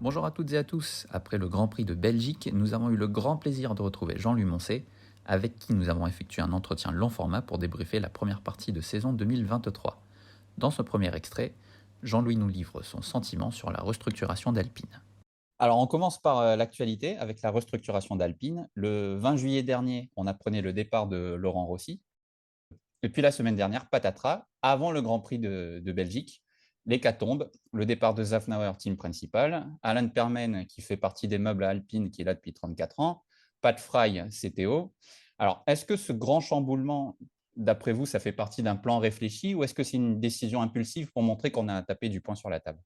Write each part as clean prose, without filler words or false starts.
Bonjour à toutes et à tous. Après le Grand Prix de Belgique, nous avons eu le grand plaisir de retrouver Jean-Louis Moncé, avec qui nous avons effectué un entretien long format pour débriefer la première partie de saison 2023. Dans ce premier extrait, Jean-Louis nous livre son sentiment sur la restructuration d'Alpine. Alors, on commence par l'actualité avec la restructuration d'Alpine. Le 20 juillet dernier, on apprenait le départ de Laurent Rossi. Et puis la semaine dernière, patatras, avant le Grand Prix de Belgique, l'hécatombe, le départ de Zafnauer, team principal, Alan Permen, qui fait partie des meubles à Alpine, qui est là depuis 34 ans, Pat Fry, CTO. Alors, est-ce que ce grand chamboulement, d'après vous, ça fait partie d'un plan réfléchi ou est-ce que c'est une décision impulsive pour montrer qu'on a tapé du poing sur la table?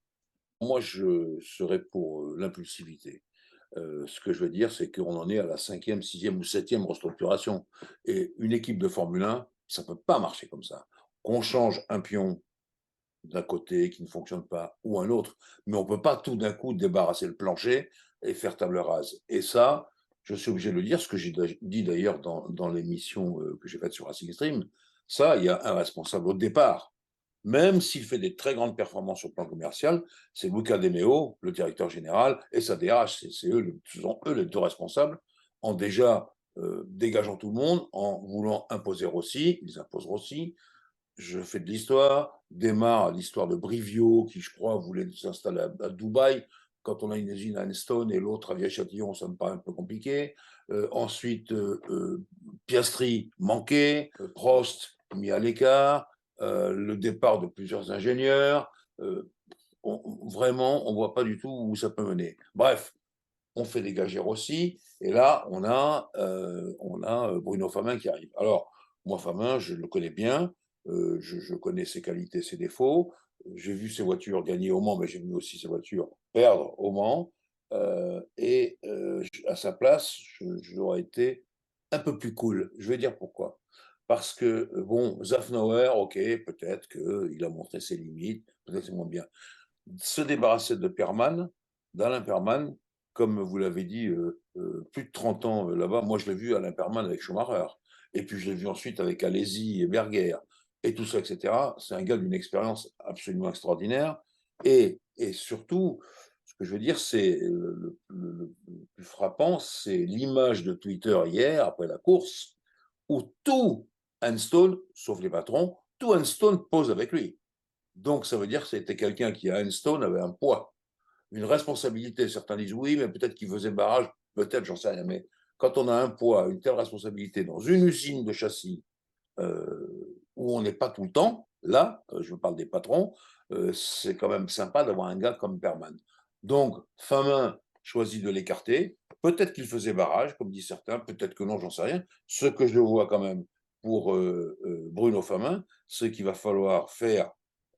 Moi, je serais pour, l'impulsivité. Ce que je veux dire, c'est qu'on en est à la cinquième, sixième ou septième restructuration et une équipe de Formule 1, ça peut pas marcher comme ça. Qu'on change un pion d'un côté qui ne fonctionne pas ou un autre, mais on peut pas tout d'un coup débarrasser le plancher et faire table rase et ça, je suis obligé de le dire, ce que j'ai dit d'ailleurs dans l'émission, que j'ai faite sur Racing Stream, ça, il y a un responsable au départ. Même s'il fait des très grandes performances sur le plan commercial, c'est Luca De Meo, le directeur général, et sa DRH, ce sont eux les deux responsables, en déjà dégageant tout le monde, en voulant imposer Rossi, ils imposent Rossi. Je fais de l'histoire, démarre l'histoire de Brivio, qui je crois voulait s'installer à Dubaï. Quand on a une usine à Enstone et l'autre à Vieux-Châtillon, ça me paraît un peu compliqué. Ensuite, Piastri manqué, Prost mis à l'écart, le départ de plusieurs ingénieurs. Vraiment, on ne voit pas du tout où ça peut mener. Bref, on fait dégager Rossi, et là, on a Bruno Famin qui arrive. Alors, moi, Famin, je le connais bien, je connais ses qualités, ses défauts. J'ai vu ses voitures gagner au Mans, mais j'ai vu aussi ses voitures perdre au Mans. À sa place, j'aurais été un peu plus cool. Je vais dire pourquoi. Parce que, bon, Zafnauer, ok, peut-être qu'il a montré ses limites, peut-être c'est moins bien. Se débarrasser de Perman, d'Alain Perman, comme vous l'avez dit, plus de 30 ans là-bas. Moi, je l'ai vu Alain Perman avec Schumacher. Et puis, je l'ai vu ensuite avec Alesi et Berger. Et tout ça, etc. C'est un gars d'une expérience absolument extraordinaire. Et surtout, ce que je veux dire, c'est le plus frappant, c'est l'image de Twitter hier, après la course, où tout Enstone, sauf les patrons, tout Enstone pose avec lui. Donc, ça veut dire que c'était quelqu'un qui, à Enstone, avait un poids, une responsabilité. Certains disent oui, mais peut-être qu'il faisait barrage, peut-être, j'en sais rien. Mais quand on a un poids, une telle responsabilité dans une usine de châssis où on n'est pas tout le temps, là, je parle des patrons, c'est quand même sympa d'avoir un gars comme Perman. Donc, Famin choisit de l'écarter. Peut-être qu'il faisait barrage, comme disent certains, peut-être que non, j'en sais rien. Ce que je vois quand même pour Bruno Famin, c'est qu'il va falloir faire,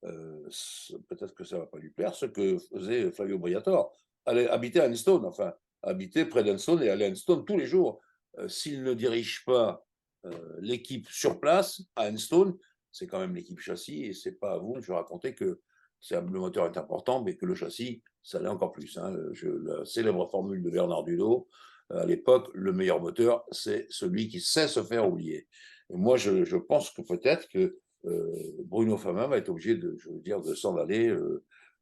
peut-être que ça ne va pas lui plaire, ce que faisait Flavio Briatore, aller habiter à Enstone, enfin, habiter près d'Enstone et aller à Enstone tous les jours. S'il ne dirige pas l'équipe sur place à Enstone, c'est quand même l'équipe châssis et c'est pas à vous. Je vais raconter que le moteur est important, mais que le châssis, ça l'est encore plus. Hein. La célèbre formule de Bernard Dinault, à l'époque, le meilleur moteur, c'est celui qui sait se faire oublier. Et moi, je pense que peut-être que Bruno Famin va être obligé de, je veux dire, de s'en aller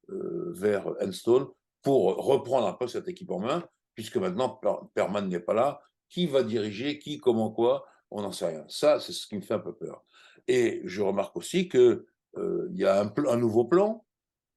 vers Enstone pour reprendre un peu cette équipe en main, puisque maintenant Perman n'est pas là. Qui va diriger, qui, comment, quoi, on n'en sait rien. Ça, c'est ce qui me fait un peu peur. Et je remarque aussi qu'il y a un nouveau plan.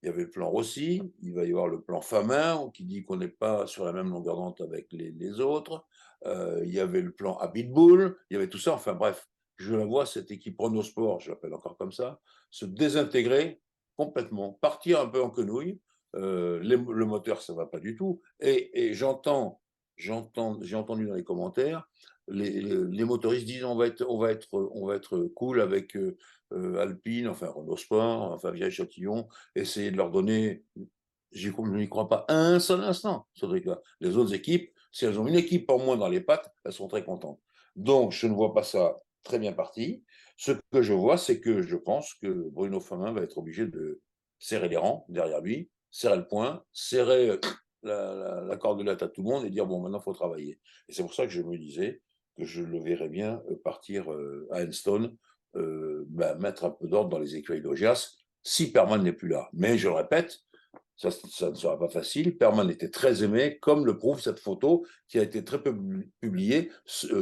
Il y avait le plan Rossi, il va y avoir le plan Famin, qui dit qu'on n'est pas sur la même longueur d'onde avec les autres. Il y avait le plan Habitbull, il y avait tout ça. Enfin bref, je la vois, cette équipe Renault Sport, je l'appelle encore comme ça, se désintégrer complètement, partir un peu en quenouille. Le moteur, ça ne va pas du tout. Et j'ai entendu dans les commentaires, les motoristes disent on va être cool avec Alpine, enfin Renault Sport, enfin Vieille Châtillon, essayer de leur donner, je n'y crois pas un seul instant, ce truc-là. Les autres équipes, si elles ont une équipe en moins dans les pattes, elles sont très contentes. Donc, je ne vois pas ça très bien parti. Ce que je vois, c'est que je pense que Bruno Famin va être obligé de serrer les rangs derrière lui, serrer le poing, serrer la cordelette à tout le monde et dire bon, maintenant, il faut travailler. Et c'est pour ça que je me disais que je le verrais bien partir à Enstone, mettre un peu d'ordre dans les écueils d'Augias, si Perman n'est plus là. Mais je le répète, Ça ne sera pas facile. Perman était très aimé, comme le prouve cette photo qui a été très peu publiée,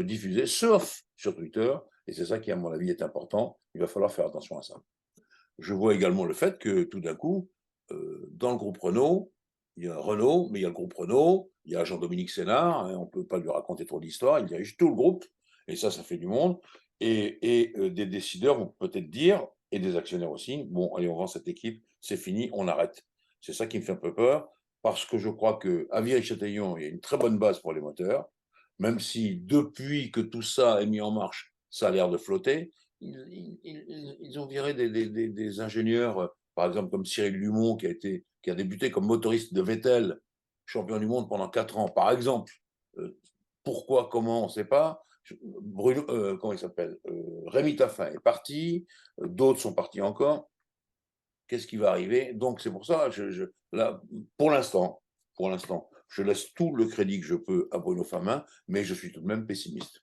diffusée, sauf sur Twitter. Et c'est ça qui, à mon avis, est important. Il va falloir faire attention à ça. Je vois également le fait que tout d'un coup, dans le groupe Renault, il y a Renault, mais il y a le groupe Renault, il y a Jean-Dominique Sénard, hein, on ne peut pas lui raconter trop d'histoire, il dirige tout le groupe, et ça fait du monde. Et des décideurs vont peut-être dire, et des actionnaires aussi, bon, allez, on vend cette équipe, c'est fini, on arrête. C'est ça qui me fait un peu peur, parce que je crois qu'à Viry-Châtillon, il y a une très bonne base pour les moteurs, même si depuis que tout ça est mis en marche, ça a l'air de flotter. Ils ont viré des ingénieurs, par exemple comme Cyril Lumont, qui a débuté comme motoriste de Vettel, champion du monde pendant 4 ans, par exemple. Pourquoi, comment, on ne sait pas. Bruno, comment il s'appelle, Rémi Taffin est parti, d'autres sont partis encore. Qu'est-ce qui va arriver? Donc c'est pour ça, là, pour l'instant, je laisse tout le crédit que je peux à Bruno Famin, mais je suis tout de même pessimiste.